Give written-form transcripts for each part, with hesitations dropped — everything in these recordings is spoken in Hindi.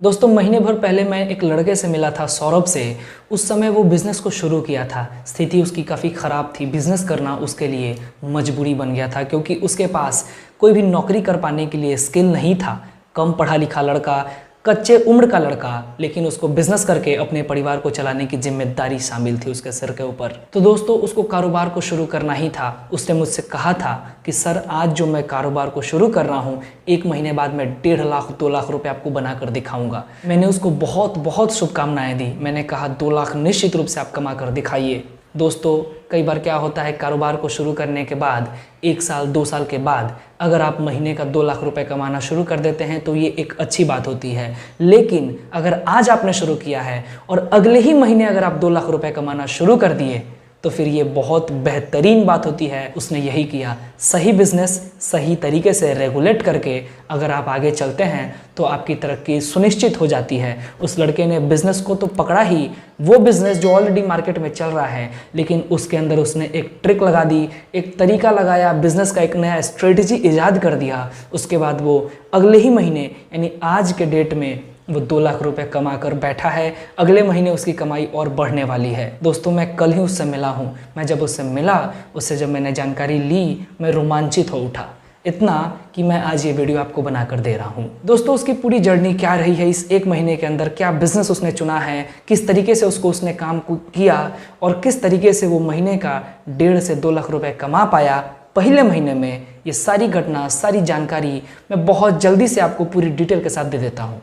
दोस्तों महीने भर पहले मैं एक लड़के से मिला था, सौरभ से। उस समय वो बिज़नेस को शुरू किया था। स्थिति उसकी काफ़ी ख़राब थी। बिज़नेस करना उसके लिए मजबूरी बन गया था क्योंकि उसके पास कोई भी नौकरी कर पाने के लिए स्किल नहीं था। कम पढ़ा लिखा लड़का, कच्चे उम्र का लड़का, लेकिन उसको बिजनेस करके अपने परिवार को चलाने की जिम्मेदारी शामिल थी उसके सिर के ऊपर। तो दोस्तों उसको कारोबार को शुरू करना ही था। उसने मुझसे कहा था कि सर आज जो मैं कारोबार को शुरू कर रहा हूँ, 1 महीने बाद मैं 1.5 लाख 2 लाख रुपए आपको बनाकर दिखाऊंगा। मैंने उसको बहुत बहुत शुभकामनाएं दी। मैंने कहा 2 लाख निश्चित रूप से आप कमा कर दिखाइए। दोस्तों कई बार क्या होता है, कारोबार को शुरू करने के बाद 1 साल 2 साल के बाद अगर आप महीने का 2 लाख रुपए कमाना शुरू कर देते हैं तो ये एक अच्छी बात होती है। लेकिन अगर आज आपने शुरू किया है और अगले ही महीने अगर आप 2 लाख रुपए कमाना शुरू कर दिए तो फिर ये बहुत बेहतरीन बात होती है। उसने यही किया। सही बिजनेस सही तरीके से रेगुलेट करके अगर आप आगे चलते हैं तो आपकी तरक्की सुनिश्चित हो जाती है। उस लड़के ने बिजनेस को तो पकड़ा ही, वो बिजनेस जो ऑलरेडी मार्केट में चल रहा है, लेकिन उसके अंदर उसने एक ट्रिक लगा दी, एक तरीका लगाया, बिजनेस का एक नया स्ट्रेटजी ईजाद कर दिया। उसके बाद वो अगले ही महीने यानी आज के डेट में वो 2 लाख रुपए कमा कर बैठा है। अगले महीने उसकी कमाई और बढ़ने वाली है। दोस्तों मैं कल ही उससे मिला हूँ। मैं जब उससे मिला, उससे जब मैंने जानकारी ली, मैं रोमांचित हो उठा, इतना कि मैं आज ये वीडियो आपको बनाकर दे रहा हूँ। दोस्तों उसकी पूरी जर्नी क्या रही है इस 1 महीने के अंदर, क्या बिजनेस उसने चुना है, किस तरीके से उसने काम किया और किस तरीके से वो महीने का 1.5 से 2 लाख रुपए कमा पाया पहले महीने में। ये सारी घटना, सारी जानकारी मैं बहुत जल्दी से आपको पूरी डिटेल के साथ दे देता हूँ।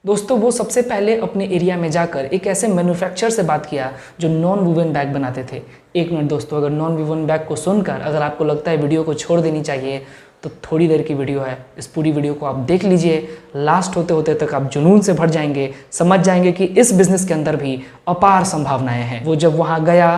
दोस्तों वो सबसे पहले अपने एरिया में जाकर एक ऐसे मैन्युफैक्चरर से बात किया जो नॉन वुवन बैग बनाते थे। 1 मिनट दोस्तों, अगर नॉन वुवन बैग को सुनकर अगर आपको लगता है वीडियो को छोड़ देनी चाहिए तो थोड़ी देर की वीडियो है। इस पूरी वीडियो को आप देख लीजिए। लास्ट होते होते तक आप जुनून से भर जाएंगे, समझ जाएंगे कि इस बिज़नेस के अंदर भी अपार संभावनाएं हैं। वो जब वहाँ गया,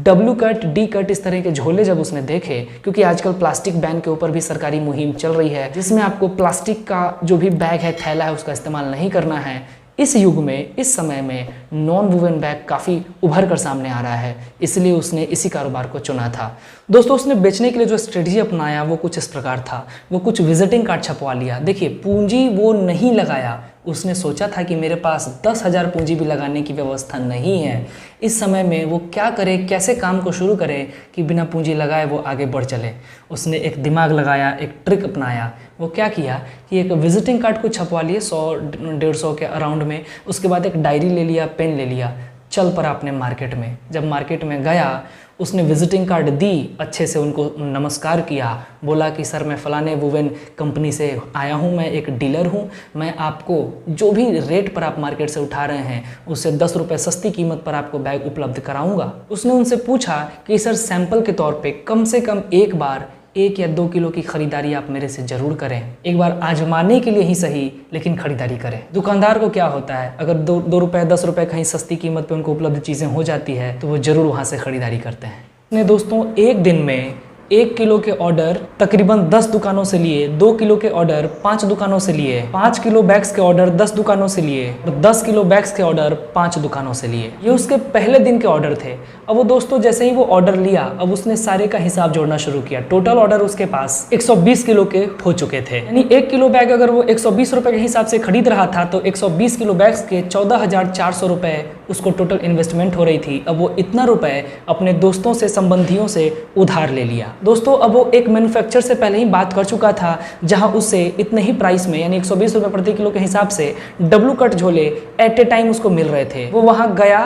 W कट D कट इस तरह के झोले जब उसने देखे, क्योंकि आजकल प्लास्टिक बैन के ऊपर भी सरकारी मुहिम चल रही है जिसमें आपको प्लास्टिक का जो भी बैग है, थैला है, उसका इस्तेमाल नहीं करना है। इस युग में, इस समय में नॉन वुवन बैग काफ़ी उभर कर सामने आ रहा है, इसलिए उसने इसी कारोबार को चुना था। दोस्तों उसने बेचने के लिए जो स्ट्रेटजी अपनाया वो कुछ इस प्रकार था। वो कुछ विजिटिंग कार्ड छपवा लिया। देखिए पूंजी वो नहीं लगाया। उसने सोचा था कि मेरे पास 10,000 पूंजी भी लगाने की व्यवस्था नहीं है। इस समय में वो क्या करे, कैसे काम को शुरू करे कि बिना पूंजी लगाए वो आगे बढ़ चले। उसने एक दिमाग लगाया, एक ट्रिक अपनाया। वो क्या किया कि एक विजिटिंग कार्ड को छपवा लिए 100-150 के अराउंड में। उसके बाद एक डायरी ले लिया, पेन ले लिया, चल पड़ा अपने मार्केट में। जब मार्केट में गया, उसने विजिटिंग कार्ड दी, अच्छे से उनको नमस्कार किया, बोला कि सर मैं फ़लाने वुवन कंपनी से आया हूँ, मैं एक डीलर हूँ, मैं आपको जो भी रेट पर आप मार्केट से उठा रहे हैं उससे 10 रुपये सस्ती कीमत पर आपको बैग उपलब्ध कराऊंगा। उसने उनसे पूछा कि सर सैंपल के तौर पे कम से कम एक बार 1 या 2 किलो की खरीदारी आप मेरे से ज़रूर करें। एक बार आजमाने के लिए ही सही, लेकिन खरीदारी करें। दुकानदार को क्या होता है, अगर 2 रुपये 10 रुपये कहीं सस्ती कीमत पे उनको उपलब्ध चीज़ें हो जाती है तो वो ज़रूर वहाँ से खरीदारी करते हैं। ने दोस्तों 1 दिन में 1 किलो के ऑर्डर तकरीबन 10 दुकानों से लिए, 2 किलो के ऑर्डर 5 दुकानों से लिए, 5 किलो बैग्स के ऑर्डर 10 दुकानों से लिए और 10 किलो बैग्स के ऑर्डर 5 दुकानों से लिए। ये उसके पहले दिन के ऑर्डर थे। अब वो दोस्तों जैसे ही वो ऑर्डर लिया, अब उसने सारे का हिसाब जोड़ना शुरू किया। टोटल ऑर्डर उसके पास 120 किलो के हो चुके थे। यानी 1 किलो बैग अगर वो 120 रुपये के हिसाब से खरीद रहा था तो 120 किलो बैग्स के 14,400 रुपये उसको टोटल इन्वेस्टमेंट हो रही थी। अब वो इतना रुपए अपने दोस्तों से, संबंधियों से उधार ले लिया। दोस्तों अब वो एक मैन्युफैक्चरर से पहले ही बात कर चुका था जहां उससे इतने ही प्राइस में यानी 120 रुपये प्रति किलो के हिसाब से W कट झोले एट ए टाइम उसको मिल रहे थे। वो वहां गया,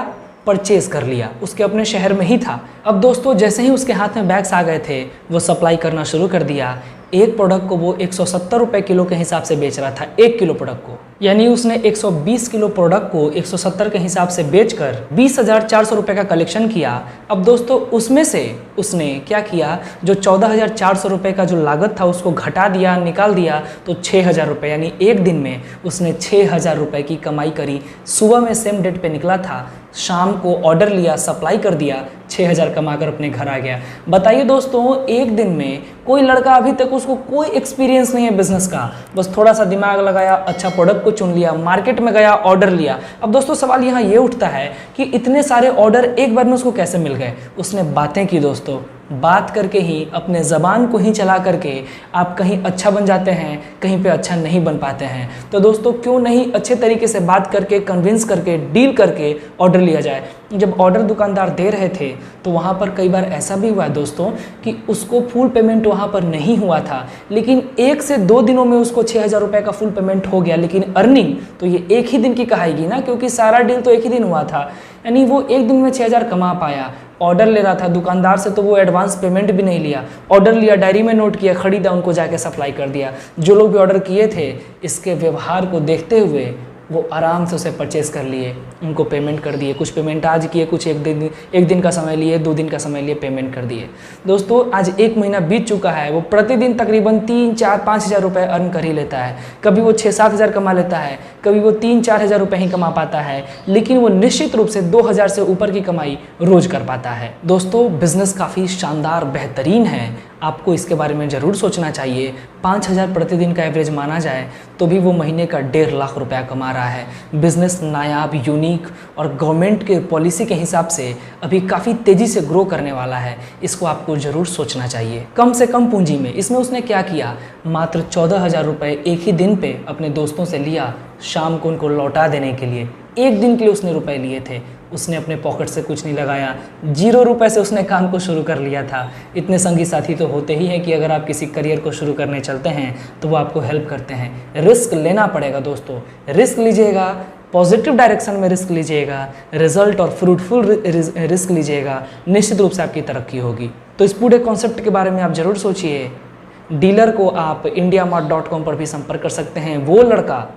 परचेज कर लिया, उसके अपने शहर में ही था। अब दोस्तों जैसे ही उसके हाथ में बैग्स आ गए थे वो सप्लाई करना शुरू कर दिया। एक प्रोडक्ट को वो 170 रुपये किलो के हिसाब से बेच रहा था, 1 किलो प्रोडक्ट को। यानी उसने 120 किलो प्रोडक्ट को 170 के हिसाब से बेचकर 20,400 रुपये का कलेक्शन किया। अब दोस्तों उसमें से उसने क्या किया, जो 14,400 रुपये का जो लागत था उसको घटा दिया, निकाल दिया, तो 6,000 रुपये, यानी 1 दिन में उसने 6,000 रुपये की कमाई करी। सुबह में सेम डेट पे निकला था, शाम को ऑर्डर लिया, सप्लाई कर दिया, 6,000 कमाकर अपने घर आ गया। बताइए दोस्तों 1 दिन में कोई लड़का, अभी तक उसको कोई एक्सपीरियंस नहीं है बिजनेस का, बस थोड़ा सा दिमाग लगाया, अच्छा प्रोडक्ट को चुन लिया, मार्केट में गया, ऑर्डर लिया। अब दोस्तों सवाल यहाँ ये उठता है कि इतने सारे ऑर्डर एक बार में उसको कैसे मिल गए। उसने बातें की दोस्तों, दोस्तों, बात करके ही, अपने ज़बान को ही चला करके आप कहीं अच्छा बन जाते हैं, कहीं पे अच्छा नहीं बन पाते हैं। तो दोस्तों क्यों नहीं अच्छे तरीके से बात करके, कन्विंस करके, डील करके ऑर्डर लिया जाए। जब ऑर्डर दुकानदार दे रहे थे तो वहाँ पर कई बार ऐसा भी हुआ है दोस्तों कि उसको फुल पेमेंट वहाँ पर नहीं हुआ था, लेकिन 1 से 2 दिनों में उसको 6,000 रुपये का फुल पेमेंट हो गया। लेकिन अर्निंग तो ये एक ही दिन की कहाएगी ना, क्योंकि सारा डील तो एक ही दिन हुआ था। यानी वो एक दिन में 6,000 कमा पाया। ऑर्डर ले रहा था दुकानदार से तो वो एडवांस पेमेंट भी नहीं लिया, ऑर्डर लिया, डायरी में नोट किया, खरीदा, उनको जाके सप्लाई कर दिया। जो लोग भी ऑर्डर किए थे, इसके व्यवहार को देखते हुए वो आराम से उसे परचेज़ कर लिए, उनको पेमेंट कर दिए। कुछ पेमेंट आज किए, कुछ एक दिन का समय लिए, 2 दिन का समय लिए, पेमेंट कर दिए। दोस्तों आज 1 महीना बीत चुका है, वो प्रतिदिन तकरीबन 3, 4, 5,000 रुपये अर्न कर ही लेता है। कभी वो 6-7 हज़ार कमा लेता है, कभी वो 3-4 हज़ार रुपये ही कमा पाता है, लेकिन वो निश्चित रूप से 2,000 से ऊपर की कमाई रोज़ कर पाता है। दोस्तों बिज़नेस काफ़ी शानदार, बेहतरीन है, आपको इसके बारे में ज़रूर सोचना चाहिए। 5,000 प्रतिदिन का एवरेज माना जाए तो भी वो महीने का 1.5 लाख रुपया कमा रहा है। बिज़नेस नायाब, यूनिक और गवर्नमेंट के पॉलिसी के हिसाब से अभी काफ़ी तेज़ी से ग्रो करने वाला है। इसको आपको ज़रूर सोचना चाहिए। कम से कम पूंजी में इसमें उसने क्या किया, मात्र 14,000 रुपये एक ही दिन पे अपने दोस्तों से लिया, शाम को उनको लौटा देने के लिए। 1 दिन के लिए उसने रुपए लिए थे, उसने अपने पॉकेट से कुछ नहीं लगाया, 0 रुपए से उसने काम को शुरू कर लिया था। इतने संगी साथी तो होते ही हैं कि अगर आप किसी करियर को शुरू करने चलते हैं तो वो आपको हेल्प करते हैं। रिस्क लेना पड़ेगा दोस्तों, रिस्क लीजिएगा, पॉजिटिव डायरेक्शन में रिस्क लीजिएगा, रिजल्ट और फ्रूटफुल रिस्क लीजिएगा, निश्चित रूप से आपकी तरक्की होगी। तो इस पूरे कॉन्सेप्ट के बारे में आप ज़रूर सोचिए। डीलर को आप indiamart.com पर भी संपर्क कर सकते हैं। वो लड़का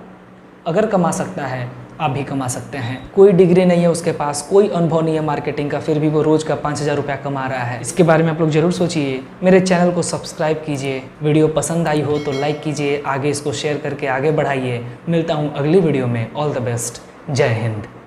अगर कमा सकता है, आप भी कमा सकते हैं। कोई डिग्री नहीं है उसके पास, कोई अनुभव नहीं है मार्केटिंग का, फिर भी वो रोज़ का 5,000 रुपया कमा रहा है। इसके बारे में आप लोग जरूर सोचिए। मेरे चैनल को सब्सक्राइब कीजिए, वीडियो पसंद आई हो तो लाइक कीजिए, आगे इसको शेयर करके आगे बढ़ाइए। मिलता हूँ अगली वीडियो में। ऑल द बेस्ट, जय हिंद।